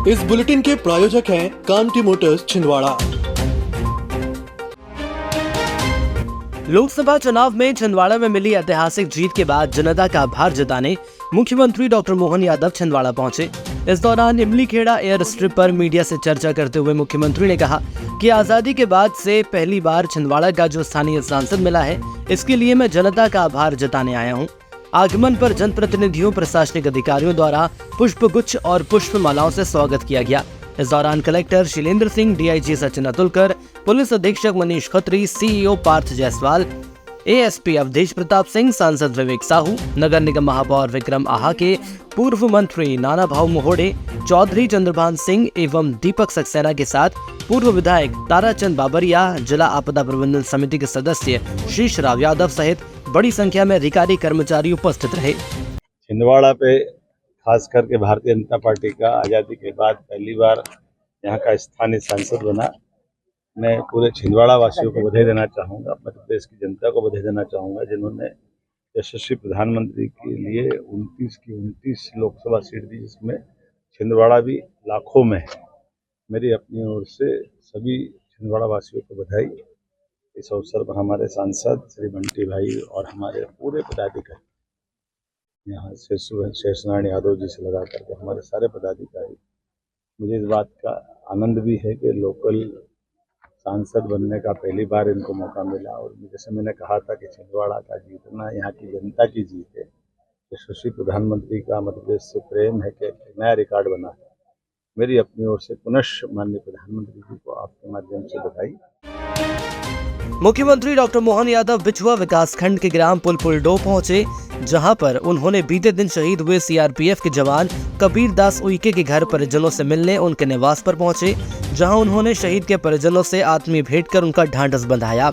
इस बुलेटिन के प्रायोजक हैं कांटी मोटर्स छिंदवाड़ा। लोकसभा चुनाव में छिंदवाड़ा में मिली ऐतिहासिक जीत के बाद जनता का आभार जताने मुख्यमंत्री डॉक्टर मोहन यादव छिंदवाड़ा पहुंचे। इस दौरान इमलीखेड़ा एयर स्ट्रिप पर मीडिया से चर्चा करते हुए मुख्यमंत्री ने कहा कि आजादी के बाद से पहली बार छिंदवाड़ा का जो स्थानीय सांसद मिला है, इसके लिए मैं जनता का आभार जताने आया हूं। आगमन पर जनप्रतिनिधियों, प्रशासनिक अधिकारियों द्वारा पुष्प गुच्छ और पुष्प मालाओं से स्वागत किया गया। इस दौरान collector Shailendra Singh, DIG Sachin Atulkar, police अधीक्षक मनीष खत्री, सीईओ पार्थ जायसवाल, एएसपी अवधेश प्रताप सिंह, सांसद विवेक साहू, नगर निगम महापौर विक्रम आहाके, पूर्व मंत्री नाना भाऊ मोहड़े, चौधरी चंद्रभान सिंह एवं दीपक सक्सेना के साथ पूर्व विधायक ताराचंद बाबरिया, जिला आपदा प्रबंधन समिति के सदस्य शीश राव यादव सहित बड़ी संख्या में अधिकारी कर्मचारी उपस्थित रहे। छिंदवाड़ा पे खास करके भारतीय जनता पार्टी का आज़ादी के बाद पहली बार यहाँ का स्थानीय सांसद बना। मैं पूरे छिंदवाड़ा वासियों को बधाई देना चाहूँगा, मध्य प्रदेश की जनता को बधाई देना चाहूँगा, जिन्होंने यशस्वी प्रधानमंत्री के लिए 29 की 29 लोकसभा सीट दी, जिसमें छिंदवाड़ा भी लाखों में है। मेरी अपनी ओर से सभी छिंदवाड़ा वासियों को बधाई। इस अवसर पर हमारे सांसद श्री बंटी भाई और हमारे पूरे पदाधिकारी, यहाँ से शेषनारायण यादव जी से लगा करके हमारे सारे पदाधिकारी, मुझे इस बात का आनंद भी है कि लोकल सांसद बनने का पहली बार इनको मौका मिला। और जैसे मैंने कहा था कि छिंदवाड़ा का जीतना यहाँ की जनता की जीत है। यशस्वी प्रधानमंत्री का मध्य प्रदेश से प्रेम है कि एक नया रिकॉर्ड बना है। मेरी अपनी ओर से पुनः माननीय प्रधानमंत्री जी को आपके माध्यम से बधाई। मुख्यमंत्री डॉक्टर मोहन यादव बिछुआ विकासखंड के ग्राम पुलपुलडो पहुंचे, जहां पर उन्होंने बीते दिन शहीद हुए सीआरपीएफ के जवान कबीर दास उइके के घर परिजनों से मिलने उनके निवास पर पहुंचे, जहां उन्होंने शहीद के परिजनों से आत्मीय भेंट कर उनका ढांढस बंधाया।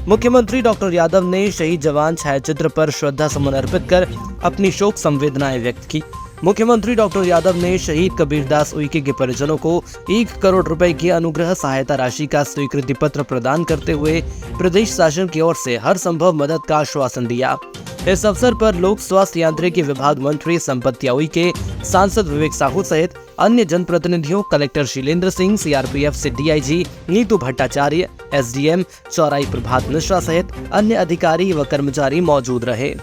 मुख्यमंत्री डॉक्टर यादव ने शहीद जवान छायाचित्र पर श्रद्धा सुमन अर्पित कर अपनी शोक संवेदनाएं व्यक्त की। मुख्यमंत्री डॉक्टर यादव ने शहीद कबीर दास उइके के परिजनों को 1 करोड़ रुपए की अनुग्रह सहायता राशि का स्वीकृति पत्र प्रदान करते हुए प्रदेश शासन की ओर से हर संभव मदद का आश्वासन दिया। इस अवसर पर लोक स्वास्थ्य यांत्रिकी विभाग मंत्री संपत्ति उइके, सांसद विवेक साहू सहित अन्य जनप्रतिनिधियों, कलेक्टर शैलेंद्र सिंह, सीआरपीएफ से डीआईजी नीतू भट्टाचार्य, एसडीएम चौराई प्रभात मिश्रा सहित अन्य अधिकारी व कर्मचारी मौजूद रहे।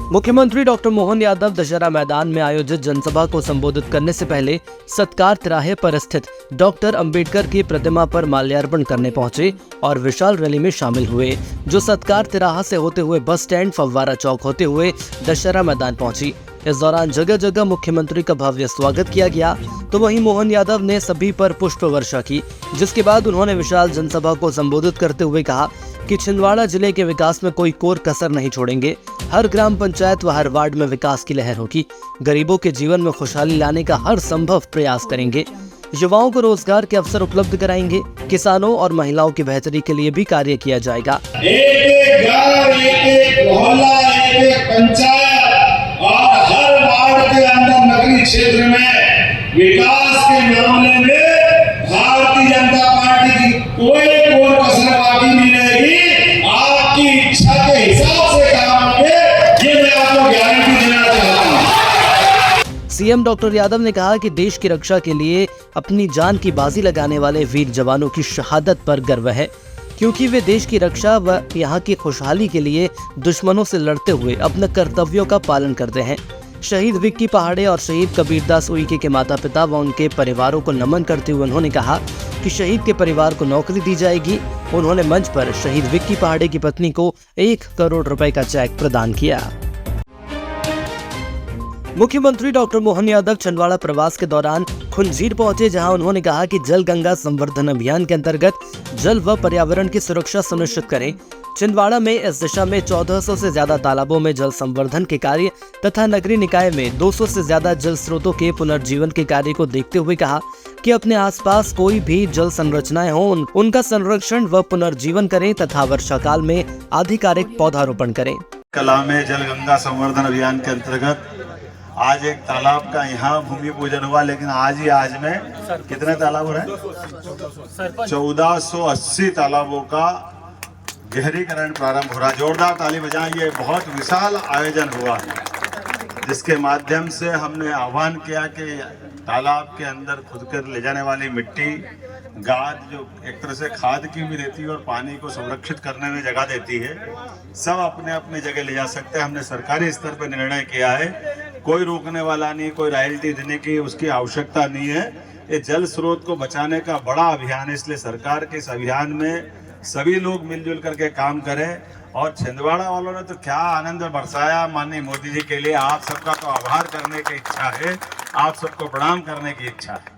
मुख्यमंत्री डॉक्टर मोहन यादव दशहरा मैदान में आयोजित जनसभा को संबोधित करने से पहले सत्कार तिराहे पर स्थित डॉक्टर अंबेडकर की प्रतिमा पर माल्यार्पण करने पहुंचे और विशाल रैली में शामिल हुए, जो सत्कार तिराहा से होते हुए बस स्टैंड, फव्वारा चौक होते हुए दशहरा मैदान पहुंची। इस दौरान जगह जगह मुख्यमंत्री का भव्य स्वागत किया गया, तो वहीं मोहन यादव ने सभी पर पुष्प वर्षा की, जिसके बाद उन्होंने विशाल जनसभा को संबोधित करते हुए कहा कि छिंदवाड़ा जिले के विकास में कोई कोर कसर नहीं छोड़ेंगे। हर ग्राम पंचायत व हर वार्ड में विकास की लहर होगी। गरीबों के जीवन में खुशहाली लाने का हर संभव प्रयास करेंगे। युवाओं को रोजगार के अवसर उपलब्ध कराएंगे। किसानों और महिलाओं की बेहतरी के लिए भी कार्य किया जाएगा। एक गांव, एक मोहल्ला, एक पंचायत और हर वार्ड के अंदर नगरीय क्षेत्र में विकास के मामले में भारतीय जनता पार्टी की कोई कोर कसर बाकी नहीं रहेगी। आपकी इच्छा के हिसाब से काम होंगे, ये मैं आपको गारंटी देना चाहता हूँ। सीएम डॉक्टर यादव ने कहा कि देश की रक्षा के लिए अपनी जान की बाजी लगाने वाले वीर जवानों की शहादत पर गर्व है, क्योंकि वे देश की रक्षा व यहाँ की खुशहाली के लिए दुश्मनों से लड़ते हुए अपने कर्तव्यों का पालन करते हैं। शहीद विक्की पहाड़े और शहीद कबीर दास उइके के माता पिता व उनके परिवारों को नमन करते हुए उन्होंने कहा कि शहीद के परिवार को नौकरी दी जाएगी। उन्होंने मंच पर शहीद विक्की पहाड़े की पत्नी को 1 करोड़ रुपए का चेक प्रदान किया। मुख्यमंत्री डॉक्टर मोहन यादव छिंदवाड़ा प्रवास के दौरान खुंजीर पहुंचे, जहां उन्होंने कहा कि जल गंगा संवर्धन अभियान के अंतर्गत जल व पर्यावरण की सुरक्षा सुनिश्चित करें। छिंदवाड़ा में इस दिशा में 1400 से ज्यादा तालाबों में जल संवर्धन के कार्य तथा नगरीय निकाय में 200 से ज्यादा जल स्रोतों के पुनर्जीवन के कार्य को देखते हुए कहा कि अपने आसपास कोई भी जल संरचनाएं हो, उनका संरक्षण व पुनर्जीवन करें तथा वर्षा काल में आधिकारिक पौधारोपण करें। कला में जल गंगा संवर्धन अभियान के अंतर्गत आज एक तालाब का यहाँ भूमि पूजन हुआ, लेकिन आज में कितने तालाब हो रहे हैं? 1480 तालाबों का गहरीकरण प्रारंभ हो रहा है। जोरदार ताली बजाएं, ये बहुत विशाल आयोजन हुआ है। जिसके माध्यम से हमने आह्वान किया कि तालाब के अंदर खुद कर ले जाने वाली मिट्टी, गाद जो एक तरह से खाद की भी रहती है और पानी को संरक्षित करने में जगह देती है, सब अपने अपने जगह ले जा सकते हैं। हमने सरकारी स्तर पर निर्णय किया है, कोई रोकने वाला नहीं, कोई रॉयल्टी देने की उसकी आवश्यकता नहीं है। ये जल स्रोत को बचाने का बड़ा अभियान है, इसलिए सरकार के इस अभियान में सभी लोग मिलजुल करके काम करें। और छिंदवाड़ा वालों ने तो क्या आनंद बरसाया माननीय मोदी जी के लिए। आप सबका तो आभार करने की इच्छा है, आप सबको प्रणाम करने की इच्छा है।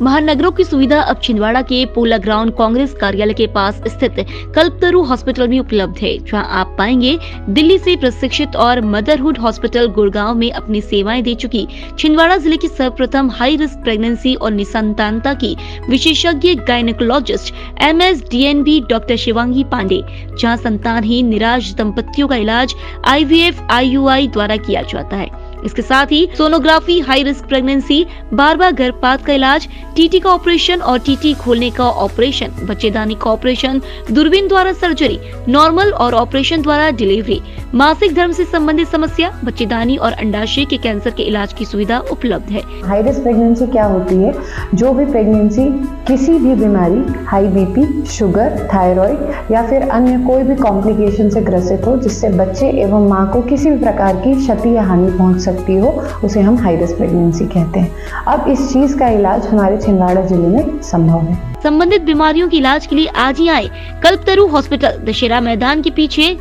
महानगरों की सुविधा अब छिंदवाड़ा के पोला ग्राउंड कांग्रेस कार्यालय के पास स्थित कल्पतरु हॉस्पिटल में उपलब्ध है, जहां आप पाएंगे दिल्ली से प्रशिक्षित और मदरहुड हॉस्पिटल गुड़गांव में अपनी सेवाएं दे चुकी छिंदवाड़ा जिले की सर्वप्रथम हाई रिस्क प्रेगनेंसी और निसंतानता की विशेषज्ञ gynaecologist MSDNB doctor Shivangi Pandey, जहाँ संतानहीन निराश दंपतियों का इलाज IVF IUI द्वारा किया जाता है। इसके साथ ही सोनोग्राफी, हाई रिस्क प्रेगनेंसी, बार-बार गर्भपात का इलाज, TT का ऑपरेशन और TT खोलने का ऑपरेशन, बच्चेदानी का ऑपरेशन, दूरबीन द्वारा सर्जरी, नॉर्मल और ऑपरेशन द्वारा डिलीवरी, मासिक धर्म से संबंधित समस्या, बच्चेदानी और अंडाशय के कैंसर के इलाज की सुविधा उपलब्ध है। हाई रिस्क प्रेगनेंसी क्या होती है? जो भी प्रेगनेंसी किसी भी बीमारी, हाई BP, शुगर, थायराइड या फिर अन्य कोई भी कॉम्प्लिकेशन से ग्रसित हो, जिससे बच्चे एवं माँ को किसी भी प्रकार की क्षति या हानि पहुंच सकती हो, उसे हम हाई रिस्क प्रेगनेंसी कहते हैं। अब इस चीज का इलाज हमारे छिंदवाड़ा जिले में संभव है। संबंधित बीमारियों के इलाज के लिए आज ही आए कल्पतरु हॉस्पिटल, दशहरा मैदान के पीछे,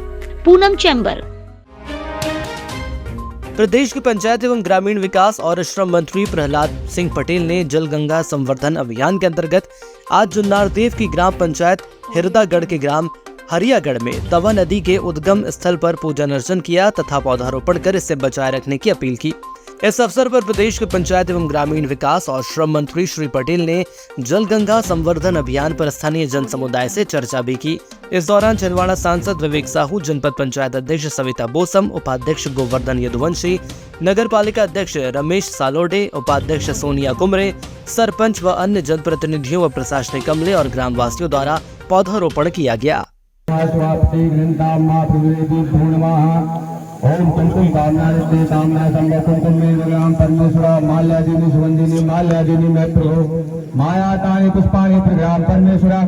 पूनम चैम्बर। प्रदेश के पंचायत एवं ग्रामीण विकास और श्रम मंत्री प्रहलाद सिंह पटेल ने जल गंगा संवर्धन अभियान के अंतर्गत आज जुन्नारदेव की ग्राम पंचायत हिरदागढ़ के ग्राम हरियागढ़ में तवा नदी के उद्गम स्थल पर पूजन अर्चन किया तथा पौधारोपण कर इसे बचाए रखने की अपील की। इस अवसर पर प्रदेश के पंचायत एवं ग्रामीण विकास और श्रम मंत्री श्री पटेल ने जल गंगा संवर्धन अभियान पर स्थानीय जन समुदाय से चर्चा भी की। इस दौरान छिंदवाड़ा सांसद विवेक साहू, जनपद पंचायत अध्यक्ष सविता बोसम, उपाध्यक्ष गोवर्धन यदुवंशी, नगर पालिका अध्यक्ष रमेश सालोडे, उपाध्यक्ष सोनिया कुमरे, सरपंच व अन्य जनप्रतिनिधियों व प्रशासनिक अमले और ग्रामवासियों द्वारा पौधारोपण किया गया। ओम कुमकुम कामनास्ते कामना संभव कुमकुम में ग्राम परमेश्वरा माल्यादिनी सुगंधिनी माल्यादिनी में प्रभु मायातानि पुष्पाणि प्रग्राम परमेश्वरा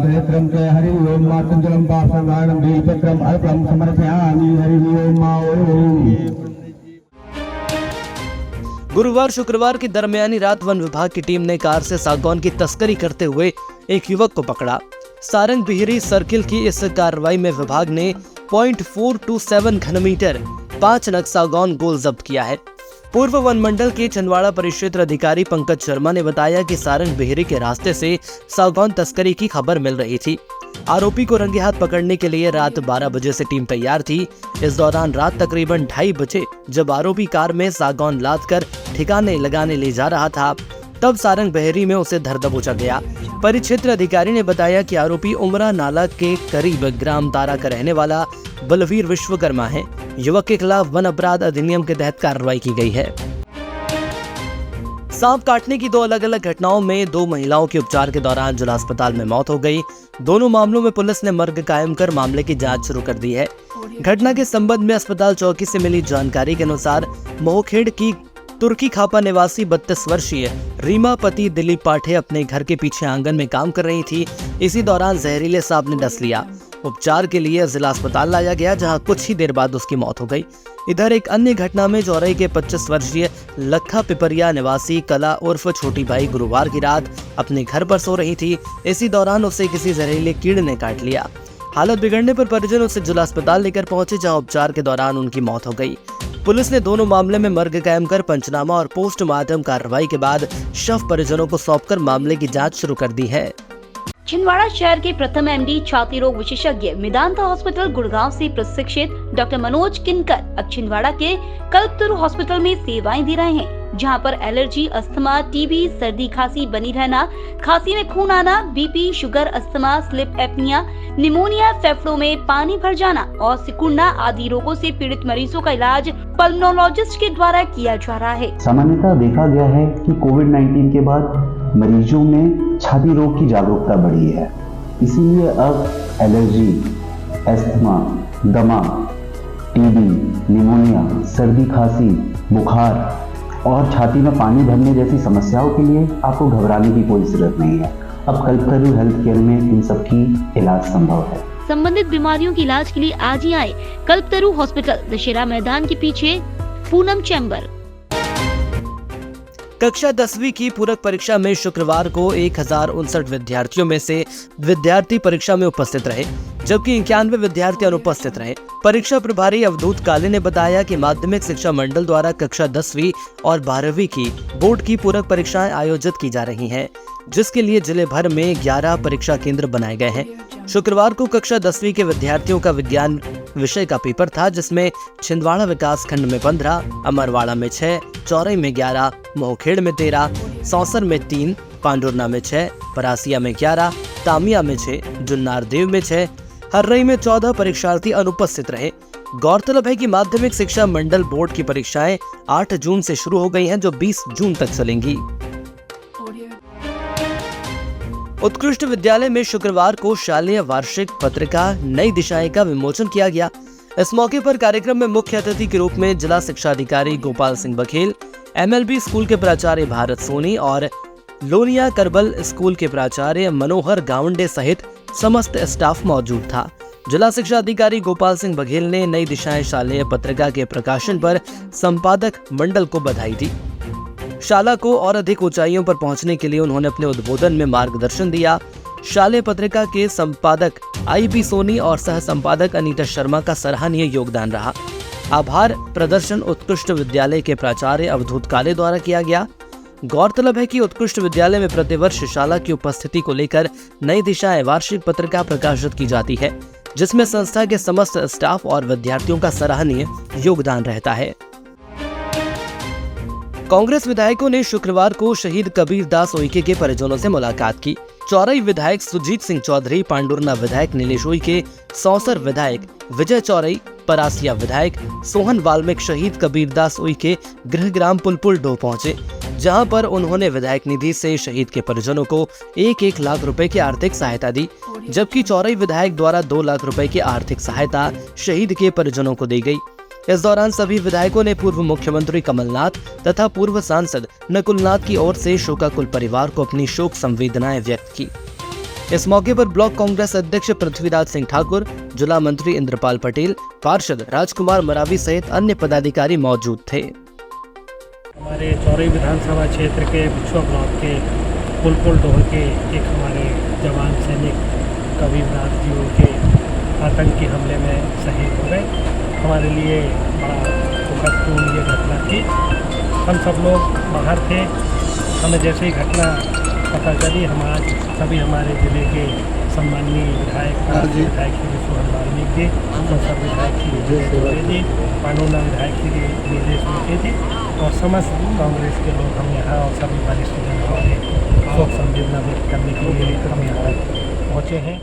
नेत्रम के हरि ओम मातंजलम पापसंगाणम बेलपत्रम अर्पणम समर्पयामि हरि ओम मा ओम। गुरुवार शुक्रवार की दरमियानी रात वन विभाग की टीम ने कार से सागौन की तस्करी करते हुए एक युवक को पकड़ा। सारंग बिहरी सर्किल की इस कार्रवाई में विभाग ने 0.427 घनमीटर 5 नग सागौन गोल्ड जब्त किया है। पूर्व वन मंडल के छिंदवाड़ा परिक्षेत्र अधिकारी पंकज शर्मा ने बताया कि सारंग बिहरी के रास्ते से सागौन तस्करी की खबर मिल रही थी। आरोपी को रंगे हाथ पकड़ने के लिए रात 12 बजे से टीम तैयार थी। इस दौरान रात तकरीबन 2:30 बजे जब आरोपी कार में सागौन लाद कर ठिकाने लगाने ले जा रहा था, तब सारंग बहरी में उसे धर दबोचा गया। परिक्षेत्र अधिकारी ने बताया कि आरोपी उमरा नाला के करीब ग्राम तारा का रहने वाला बलवीर विश्वकर्मा है। युवक के खिलाफ वन अपराध अधिनियम के तहत कार्रवाई की गई है। सांप काटने की 2 अलग अलग घटनाओं में 2 महिलाओं के उपचार के दौरान जिला अस्पताल में मौत हो गई। दोनों मामलों में पुलिस ने मर्ग कायम कर मामले की जांच शुरू कर दी है। घटना के संबंध में अस्पताल चौकी से मिली जानकारी के अनुसार मोहखेड़ की तुर्की खापा निवासी 32 वर्षीय रीमा पति दिलीप पाठे अपने घर के पीछे आंगन में काम कर रही थी। इसी दौरान जहरीले सांप ने डस लिया। उपचार के लिए जिला अस्पताल लाया गया, जहां कुछ ही देर बाद उसकी मौत हो गई। इधर एक अन्य घटना में चौरई के 25 वर्षीय लखा पिपरिया निवासी कला उर्फ छोटी भाई गुरुवार की रात अपने घर पर सो रही थी। इसी दौरान उसे किसी जहरीले कीड़े ने काट लिया। हालत बिगड़ने पर परिजन उसे जिला अस्पताल लेकर पहुंचे, जहां उपचार के दौरान उनकी मौत हो गई। पुलिस ने दोनों मामले में मर्ग कायम कर पंचनामा और पोस्टमार्टम कार्रवाई के बाद शव परिजनों को सौंपकर मामले की जांच शुरू कर दी है। छिंदवाड़ा शहर के प्रथम MD छाती रोग विशेषज्ञ मेदांता हॉस्पिटल गुड़गांव से प्रशिक्षित डॉक्टर मनोज किनकर अब छिंदवाड़ा के कल्पतरु हॉस्पिटल में सेवाएं दे रहे हैं, जहां पर एलर्जी, अस्थमा, TB, सर्दी खांसी बनी रहना, खांसी में खून आना, BP, sugar, asthma, sleep apnoea, pneumonia, फेफड़ों में पानी भर जाना और सिकुड़ना आदि रोगों से पीड़ित मरीजों का इलाज पल्मोनोलॉजिस्ट के द्वारा किया जा रहा है। सामान्यतः देखा गया है कि कोविड-19 के बाद मरीजों में छाती रोग की जागरूकता बढ़ी है, इसीलिए अब एलर्जी, अस्थमा, दमा टीबी, निमोनिया, सर्दी खांसी, बुखार और छाती में पानी भरने जैसी समस्याओं के लिए आपको घबराने की कोई जरूरत नहीं है। अब कल्पतरु हेल्थ केयर में इन सब की इलाज संभव है। संबंधित बीमारियों के इलाज के लिए आज ही आए कल्पतरु हॉस्पिटल, दशहरा मैदान के पीछे, पूनम चैम्बर। कक्षा 10वीं की पूरक परीक्षा में शुक्रवार को 1059 विद्यार्थियों में से विद्यार्थी परीक्षा में उपस्थित रहे, जबकि 91 विद्यार्थी अनुपस्थित रहे। परीक्षा प्रभारी अवधूत काले ने बताया कि माध्यमिक शिक्षा मंडल द्वारा कक्षा 10वीं और 12वीं की बोर्ड की पूरक परीक्षाएं आयोजित की जा रही हैं, जिसके लिए जिले भर में 11 परीक्षा केंद्र बनाए गए हैं। शुक्रवार को कक्षा 10वीं के विद्यार्थियों का विज्ञान विषय का पेपर था, जिसमें छिंदवाड़ा विकास खंड में 15, अमरवाड़ा में 6, चौरई में 11, मोहखेड़ में 13, सौंसर में 3, पांडुरना में 6, परासिया में 11, तामिया में 6, जुन्नार देव में 6, हर्रई में 14 परीक्षार्थी अनुपस्थित रहे। गौरतलब है कि माध्यमिक शिक्षा मंडल बोर्ड की परीक्षाएं 8 जून से शुरू हो गई हैं, जो 20 जून तक चलेंगी। उत्कृष्ट विद्यालय में शुक्रवार को शालेय वार्षिक पत्रिका नई दिशाएं का विमोचन किया गया। इस मौके पर कार्यक्रम में मुख्य अतिथि के रूप में जिला शिक्षा अधिकारी गोपाल सिंह बघेल, MLB स्कूल के प्राचार्य भारत सोनी और लोनिया करबल स्कूल के प्राचार्य मनोहर गावंडे सहित समस्त स्टाफ मौजूद था। जिला शिक्षा अधिकारी गोपाल सिंह बघेल ने नई दिशाएं शालेय पत्रिका के प्रकाशन पर संपादक मंडल को बधाई दी। शाला को और अधिक ऊंचाइयों पर पहुंचने के लिए उन्होंने अपने उद्बोधन में मार्गदर्शन दिया। शालेय पत्रिका के संपादक IB सोनी और सह संपादक अनीता शर्मा का सराहनीय योगदान रहा। आभार प्रदर्शन उत्कृष्ट विद्यालय के प्राचार्य अवधूत काले द्वारा किया गया। गौरतलब है कि उत्कृष्ट विद्यालय में प्रतिवर्ष शाला की उपस्थिति को लेकर नई दिशाएं वार्षिक पत्रिका प्रकाशित की जाती है, जिसमें संस्था के समस्त स्टाफ और विद्यार्थियों का सराहनीय योगदान रहता है। कांग्रेस विधायकों ने शुक्रवार को शहीद कबीर दास उइके के परिजनों से मुलाकात की। चौरई विधायक सुजीत सिंह चौधरी, पांडुरना विधायक नीलेश उइके, सौंसर विधायक विजय चौरई, परासिया विधायक सोहन वाल्मीकि शहीद कबीर दास उइके गृहग्राम पुलपुल डो पहुंचे, जहां पर उन्होंने विधायक निधि से शहीद के परिजनों को 1-1 लाख रुपए की आर्थिक सहायता दी, जबकि चौरई विधायक द्वारा 2 लाख रुपए की आर्थिक सहायता शहीद के परिजनों को दी गई। इस दौरान सभी विधायकों ने पूर्व मुख्यमंत्री कमलनाथ तथा पूर्व सांसद नकुलनाथ की ओर से शोकाकुल परिवार को अपनी शोक संवेदनाएं व्यक्त की। इस मौके पर ब्लॉक कांग्रेस अध्यक्ष पृथ्वीराज सिंह ठाकुर, जिला मंत्री इंद्रपाल पटेल, पार्षद राजकुमार मरावी सहित अन्य पदाधिकारी मौजूद थे। हमारे चौरई विधानसभा क्षेत्र के बिछुआ ब्लॉक के पुलपुल डोह के एक हमारे जवान सैनिक कबीर दास जी के आतंकी हमले में शहीद हो गए। हमारे लिए बड़ा दुखदपूर्ण ये घटना थी। हम सब लोग बाहर थे, हमें जैसे ही घटना पता चली, हम आज सभी हमारे जिले के सम्माननीय विधायक श्री सोहन वाल्मीकि जी, सौंसर विधायक श्री विजय चौधरी जी, पांडुरना विधायक श्री नीलेश उइके जी और समस्त कांग्रेस के लोग हम यहाँ और सभी वरिष्ठ जनों ने शोक संवेदना व्यक्त करने के लिए हम यहाँ पहुँचे हैं।